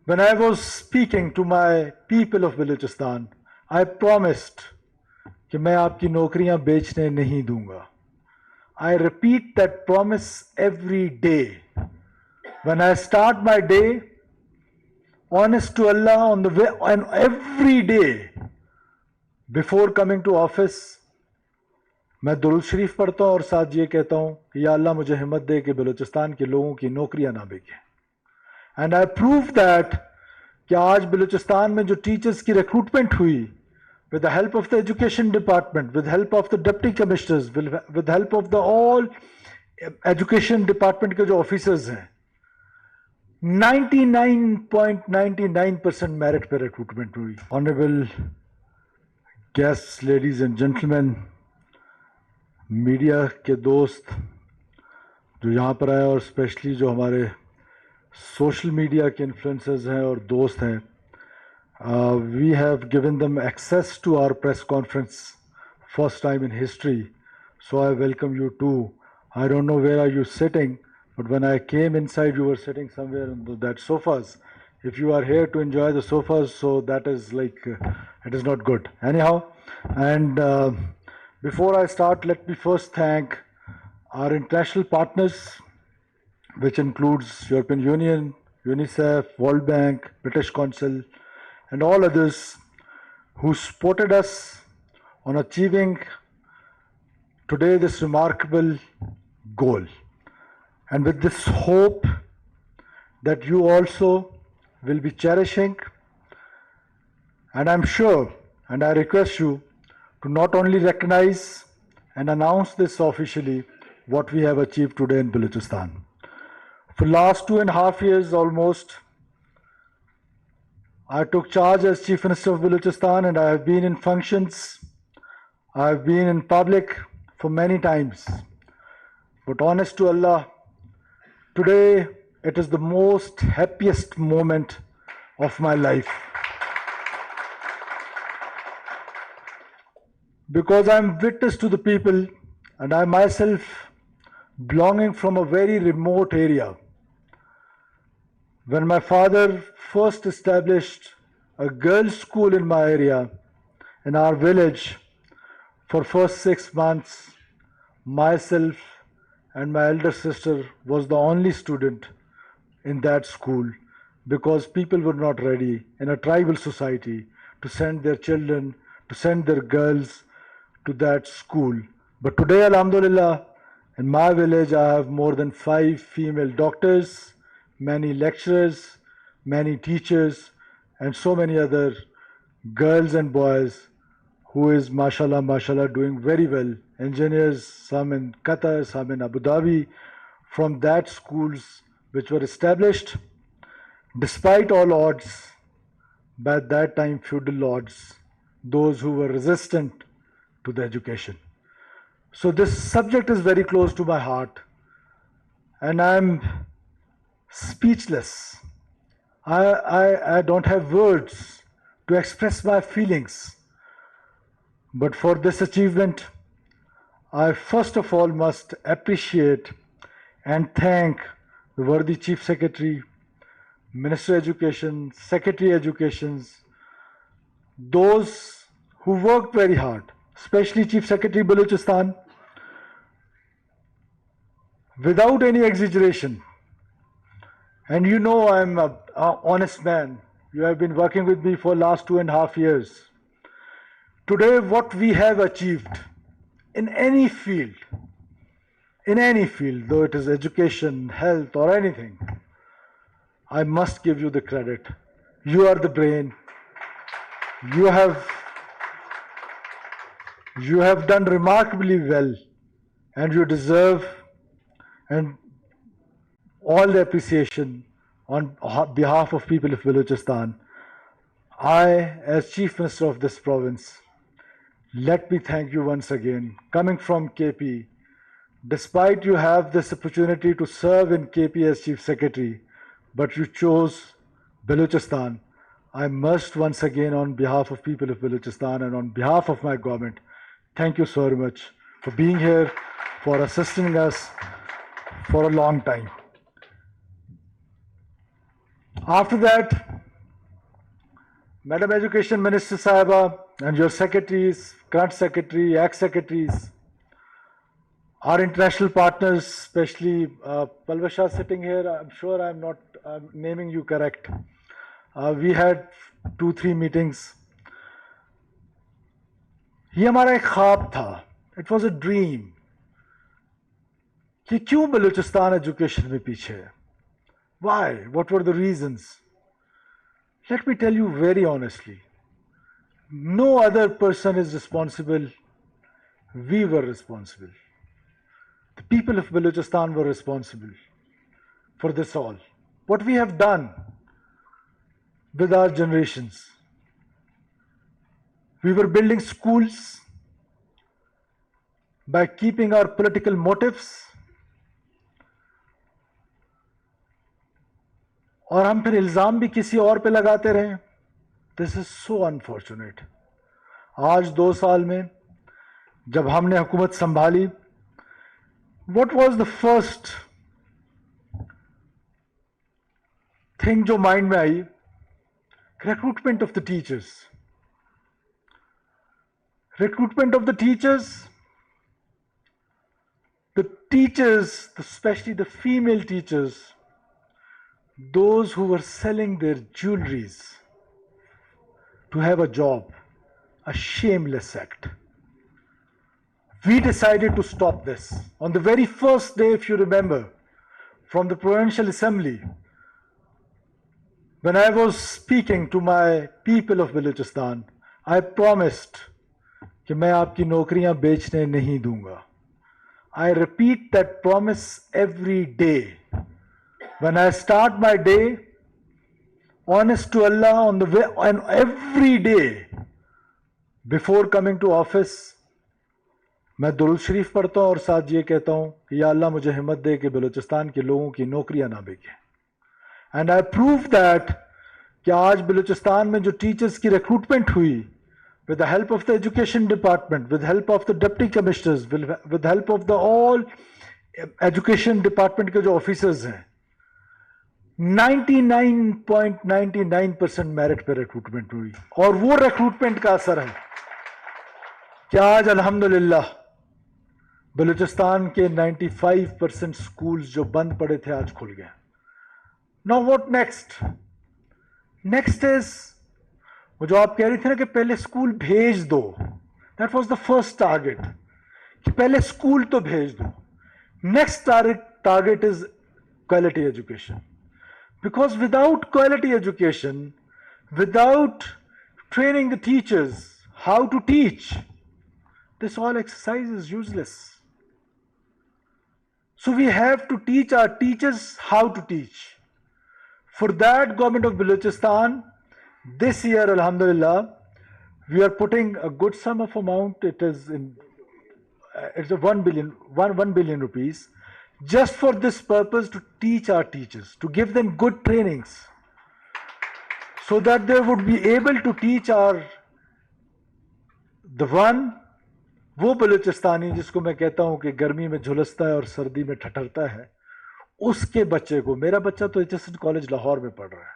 when I was speaking to my people of Balochistan, I promised کہ میں آپ کی نوکریاں بیچنے نہیں دوں گا. I repeat that promise every day. When I start my day, honest to Allah, on the way, and every day before coming to office, میں درود شریف پڑھتا ہوں اور ساتھ یہ کہتا ہوں کہ یا اللہ مجھے ہمت دے کہ بلوچستان کے لوگوں کی نوکریاں نہ بکیں. اینڈ آئی پروو دیٹ کہ آج بلوچستان میں جو ٹیچرس کی ریکروٹمنٹ ہوئی with the help of the education department, with the help of the deputy commissioners, with the help of the all education department کے جو officers ہیں, 99.99% merit پہ recruitment ہوئی. Honorable guests, ladies and gentlemen, media کے دوست جو یہاں پر آئے اور اسپیشلی جو ہمارے سوشل میڈیا کے انفلوئنسرز ہیں اور دوست ہیں, we have given them access to our press conference first time in history, so I welcome you too. I don't know where are you sitting, but when I came inside you were sitting somewhere on that sofas. If you are here to enjoy the sofas, so that is like it is not good anyhow. And before I start, let me first thank our international partners, which includes European Union, UNICEF, World Bank, British Council, and all others who supported us on achieving today this remarkable goal. And with this hope that you also will be cherishing, and I'm sure, and I request you to not only recognize and announce this officially, what we have achieved today in Balochistan. For last 2.5 years almost, I took charge as Chief Minister of Balochistan, and I have been in functions, I have been in public for many times. But honest to Allah, today it is the most happiest moment of my life. Because I am witness to the people, and I myself belonging from a very remote area. When my father first established a girls' school in my area, in our village, for first 6 months, myself and my elder sister was the only student in that school, because people were not ready in a tribal society to send their children, to send their girls to that school. But today, alhamdulillah, in my village I have more than 5 female doctors, many lecturers, many teachers, and so many other girls and boys who is mashallah doing very well. Engineers, some in Qatar, some in Abu Dhabi, from that schools which were established despite all odds, by that time feudal odds, those who were resistant to the education. So this subject is very close to my heart, and I'm speechless. I don't have words to express my feelings. But for this achievement, I first of all must appreciate and thank the worthy Chief Secretary, Minister Education, Secretary Educations, those who worked very hard, especially Chief Secretary Balochistan, without any exaggeration. And you know I'm an honest man. You have been working with me for last 2.5 years. Today, what we have achieved in any field, though it is education, health, or anything, I must give you the credit. You are the brain. You have done remarkably well, and you deserve and all the appreciation on behalf of people of Balochistan. I, as Chief Minister of this province, let me thank you once again. Coming from KP, despite you have this opportunity to serve in KP as Chief Secretary, but you chose Balochistan, I must once again, on behalf of people of Balochistan and on behalf of my government, thank you so very much for being here, for assisting us for a long time. After that, Madam Education Minister Sahiba and your secretaries, current secretary, ex-secretaries, our international partners, especially Palvasha sitting here, I'm sure I'm not naming you correct. We had 2-3 meetings. یہ ہمارا ایک خواب تھا. It was a dream کہ کیوں Balochistan education میں پیچھے ہے. Why? What were the reasons? Let me tell you very honestly. No other person is responsible. We were responsible. The people of Balochistan were responsible for this all. What we have done with our generations. We were building schools by keeping our political motives. اور ہم پھر الزام بھی کسی اور پہ لگاتے رہے. This is so unfortunate. آج 2 سال میں جب ہم نے حکومت سنبھالی, what was the first thing جو مائنڈ میں آئی? Recruitment of the teachers. Recruitment of the teachers. The teachers, especially the female teachers, those who were selling their jewelries to have a job, a shameless act. We decided to stop this. On the very first day, if you remember, from the Provincial Assembly, when I was speaking to my people of Balochistan, I promised کہ میں آپ کی نوکریاں بیچنے نہیں دوں گا. I repeat that promise every day. When I start my day, honest to Allah, on the way, and every day before coming to office, میں درود شریف پڑھتا ہوں اور ساتھ یہ کہتا ہوں کہ یا اللہ مجھے ہمت دے کہ بلوچستان کے لوگوں کی نوکریاں نہ بکیں. And I proved that کہ آج بلوچستان میں جو ٹیچرز کی ریکروٹمنٹ ہوئی, with the help of the education department, with the help of the deputy commissioners, with the help of the all education department کے جو officers ہیں, 99.99% میرٹ پہ ریکروٹمنٹ ہوئی. اور وہ ریکروٹمنٹ کا اثر ہے کہ آج الحمدللہ بلوچستان کے 95% schools جو بند پڑے تھے آج کھل گئے. Now what next? Next is, وہ جو آپ کہہ رہی تھی نا کہ پہلے اسکول بھیج دو. That was the first target, کہ پہلے اسکول تو بھیج دو. Next target is quality education. Because without quality education, without training the teachers how to teach, this whole exercise is useless. So we have to teach our teachers how to teach. For that, Government of Balochistan, this year, alhamdulillah, we are putting a good sum of amount. It's a 1 billion rupees, just for this purpose, to teach our teachers, to give them good trainings, so that they would be able to teach وہ بلوچستانی جس کو میں کہتا ہوں کہ گرمی میں جھلستا ہے اور سردی میں ٹھٹرتا ہے, اس کے بچے کو, میرا بچہ تو HSN کالج لاہور میں پڑھ رہا ہے,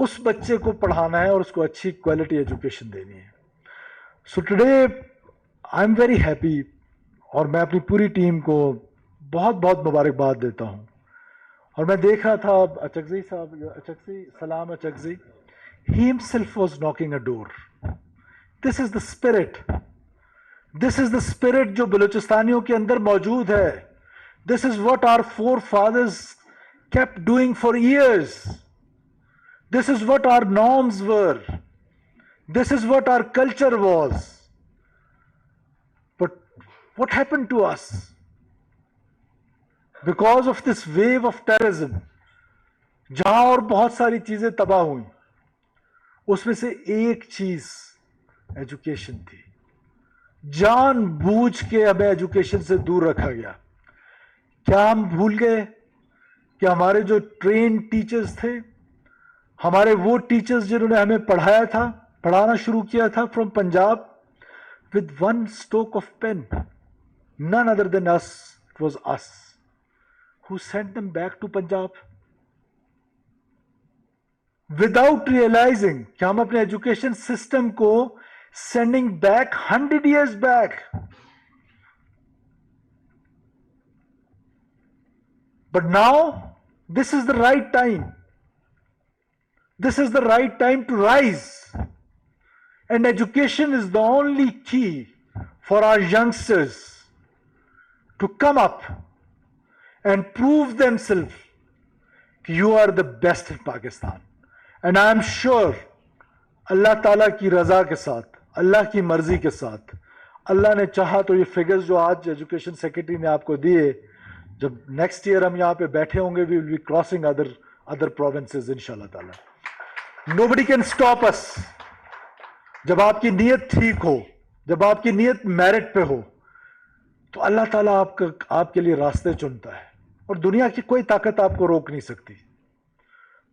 اس بچے کو پڑھانا ہے اور اس کو اچھی کوالٹی ایجوکیشن دینی ہے. So today I am very happy, اور میں اپنی پوری ٹیم کو بہت بہت مبارکباد دیتا ہوں. اور میں دیکھ رہا تھا اچکزئی صاحب, سلام Achakzai, he himself was knocking a door. This is the spirit. This is the spirit جو بلوچستانیوں کے اندر موجود ہے. This is what our forefathers kept doing for years. This is what our norms were. This is what our culture was. But what happened to us? Because of this wave of terrorism, جہاں اور بہت ساری چیزیں تباہ ہوئیں, اس میں سے ایک چیز ایجوکیشن تھی. جان بوجھ کے ہمیں ایجوکیشن سے دور رکھا گیا. کیا ہم بھول گئے کہ ہمارے جو ٹرین ٹیچرز تھے, ہمارے وہ ٹیچرز جنہوں نے ہمیں پڑھایا تھا, پڑھانا شروع کیا تھا from Punjab, with one stroke of pen, none other than us, it was us who sent them back to Punjab. without realizing کہ ہم اپنے ایجوکیشن سسٹم کو sending back 100 years back. But now, this is the right time. This is the right time to rise. And education is the only key for our youngsters to come up and prove themselves that you are the best in Pakistan. And I am sure اللہ تعالیٰ کی رضا کے ساتھ, اللہ کی مرضی کے ساتھ, اللہ نے چاہا تو یہ فگرز جو آج ایجوکیشن سیکرٹری نے آپ کو دیے, جب نیکسٹ ایئر ہم یہاں پہ بیٹھے ہوں گے, we will be crossing other provinces انشاءاللہ تعالیٰ. Nobody can stop us. جب آپ کی نیت ٹھیک ہو, جب آپ کی نیت میرٹ پہ ہو, تو اللہ تعالیٰ آپ کے لیے راستے چنتا ہے, اور دنیا کی کوئی طاقت آپ کو روک نہیں سکتی.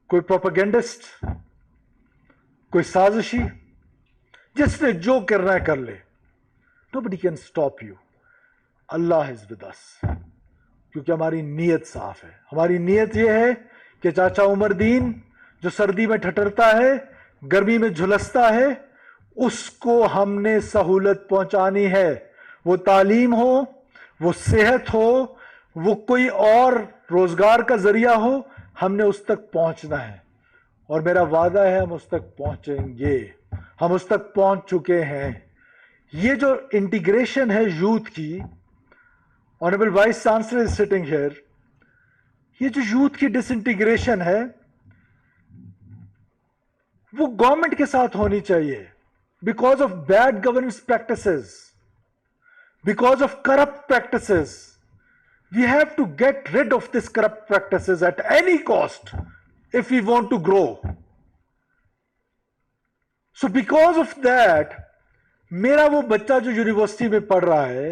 کوئی پروپیگنڈسٹ, کوئی سازشی, جس نے جو کرنا ہے کر لے. Nobody can stop you. Allah is with us. کیونکہ ہماری نیت صاف ہے. ہماری نیت یہ ہے کہ چاچا عمر دین جو سردی میں ٹھٹرتا ہے, گرمی میں جھلستا ہے, اس کو ہم نے سہولت پہنچانی ہے. وہ تعلیم ہو, وہ صحت ہو, وہ کوئی اور روزگار کا ذریعہ ہو, ہم نے اس تک پہنچنا ہے. اور میرا وعدہ ہے ہم اس تک پہنچیں گے. ہم اس تک پہنچ چکے ہیں. یہ جو انٹیگریشن ہے یوتھ کی, honourable vice chancellor is sitting here, یہ جو یوتھ کی ڈس انٹیگریشن ہے وہ گورنمنٹ کے ساتھ ہونی چاہیے. Because of bad governance practices, because of corrupt practices, we have to get rid of this corrupt practices at any cost if we want to grow. So because of that, میرا وہ بچہ جو university میں پڑھ رہا ہے,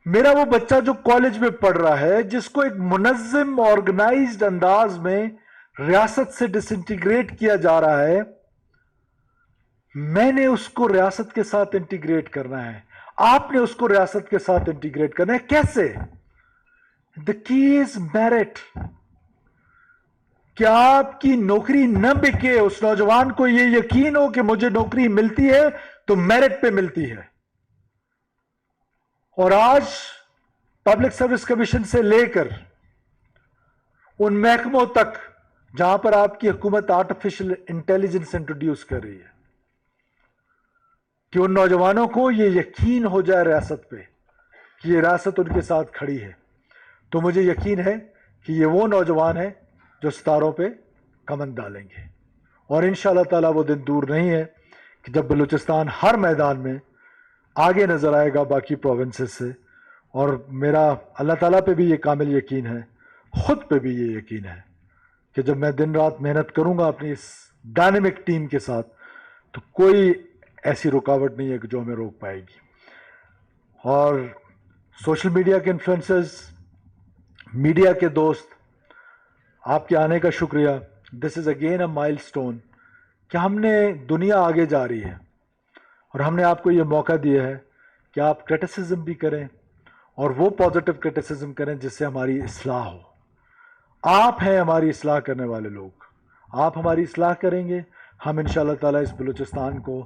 میرا وہ بچہ جو کالج میں پڑھ رہا ہے, جس کو ایک منظم آرگنائزڈ انداز میں ریاست سے ڈس انٹیگریٹ کیا جا رہا ہے, میں نے اس کو ریاست کے ساتھ انٹیگریٹ کرنا ہے. آپ نے اس کو ریاست کے ساتھ انٹیگریٹ کرنا ہے. کیسے؟ The key is merit. کیا آپ کی نوکری نہ بکے, اس نوجوان کو یہ یقین ہو کہ مجھے نوکری ملتی ہے تو میرٹ پہ ملتی ہے. اور آج پبلک سروس کمیشن سے لے کر ان محکموں تک جہاں پر آپ کی حکومت آرٹیفیشل انٹیلیجنس انٹروڈیوس کر رہی ہے, کہ ان نوجوانوں کو یہ یقین ہو جائے ریاست پہ کہ یہ ریاست ان کے ساتھ کھڑی ہے, تو مجھے یقین ہے کہ یہ وہ نوجوان ہیں جو ستاروں پہ کمند ڈالیں گے. اور انشاءاللہ تعالیٰ وہ دن دور نہیں ہے کہ جب بلوچستان ہر میدان میں آگے نظر آئے گا باقی پروونسز سے. اور میرا اللہ تعالیٰ پہ بھی یہ کامل یقین ہے, خود پہ بھی یہ یقین ہے کہ جب میں دن رات محنت کروں گا اپنی اس ڈائنامک ٹیم کے ساتھ, تو کوئی ایسی رکاوٹ نہیں ہے کہ جو ہمیں روک پائے گی. اور سوشل میڈیا کے انفلوئنسرز, میڈیا کے دوست, آپ کے آنے کا شکریہ. دس از اگین اے مائل سٹون کہ ہم نے, دنیا آگے جا رہی ہے اور ہم نے آپ کو یہ موقع دیا ہے کہ آپ کرٹیسزم بھی کریں, اور وہ پازیٹیو کرٹیسزم کریں جس سے ہماری اصلاح ہو. آپ ہیں ہماری اصلاح کرنے والے لوگ, آپ ہماری اصلاح کریں گے, ہم انشاءاللہ تعالیٰ اس بلوچستان کو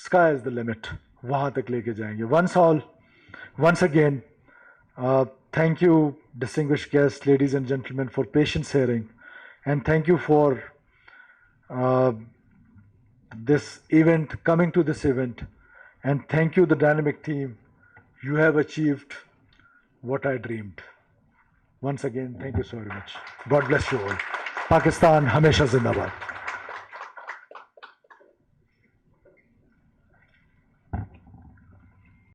اسکائی از دا لمٹ وہاں تک لے کے جائیں گے. once again, thank you distinguished guests, ladies and gentlemen, for patience hearing, and thank you for this event, coming to this event, and thank you the dynamic team. You have achieved what I dreamed. Once again, thank you so very much. God bless you all. Pakistan hamesha zindabad.